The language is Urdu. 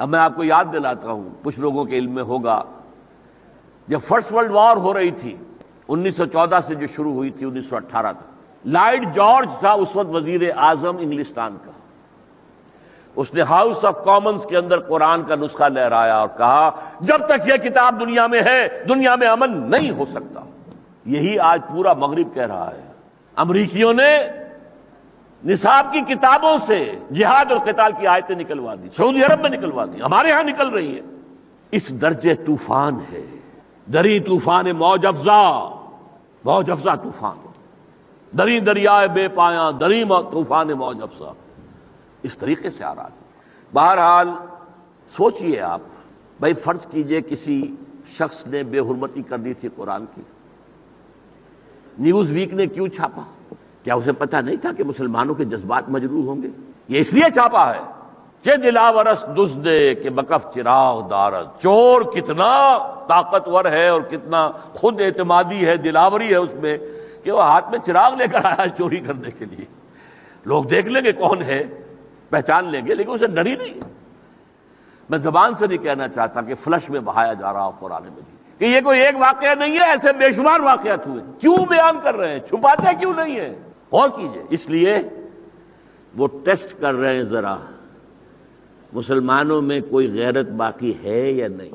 اب میں آپ کو یاد دلاتا ہوں، کچھ لوگوں کے علم میں ہوگا، جب فرسٹ ورلڈ وار ہو رہی تھی 1914 سے جو شروع ہوئی تھی 1918 تک، لارڈ جارج تھا اس وقت وزیر اعظم انگلستان کا. اس نے ہاؤس آف کامنز کے اندر قرآن کا نسخہ لہرایا اور کہا جب تک یہ کتاب دنیا میں ہے دنیا میں امن نہیں ہو سکتا. یہی آج پورا مغرب کہہ رہا ہے. امریکیوں نے نصاب کی کتابوں سے جہاد اور قتال کی آیتیں نکلوا دی، سعودی عرب میں نکلوا دی، ہمارے ہاں نکل رہی ہیں. اس درجے طوفان ہے، دری طوفان موج افزا، موج افزا طوفان، دری دریائے بے پایاں، دری طوفان موج افزا، اس طریقے سے آ رہا ہے. بہرحال سوچئے آپ، بھائی فرض کیجئے کسی شخص نے بے حرمتی کر دی تھی قرآن کی، نیوز ویک نے کیوں چھاپا؟ کیا اسے پتہ نہیں تھا کہ مسلمانوں کے جذبات مجروح ہوں گے؟ یہ اس لیے چھاپا ہے کہ دلاورس دزدے کہ بکف چراغ دارد. چور کتنا طاقتور ہے اور کتنا خود اعتمادی ہے، دلاوری ہے اس میں کہ وہ ہاتھ میں چراغ لے کر آیا ہے چوری کرنے کے لیے. لوگ دیکھ لیں گے کون ہے، پہچان لیں گے، لیکن اسے ڈر ہی نہیں. میں زبان سے نہیں کہنا چاہتا کہ فلش میں بہایا جا رہا ہو قرآن مجید کہ یہ کوئی ایک واقعہ نہیں ہے، ایسے بے شمار واقعات ہوئے. کیوں بیان کر رہے ہیں؟ چھپاتے کیوں نہیں ہیں؟ اور کیجئے. اس لیے وہ ٹیسٹ کر رہے ہیں ذرا مسلمانوں میں کوئی غیرت باقی ہے یا نہیں.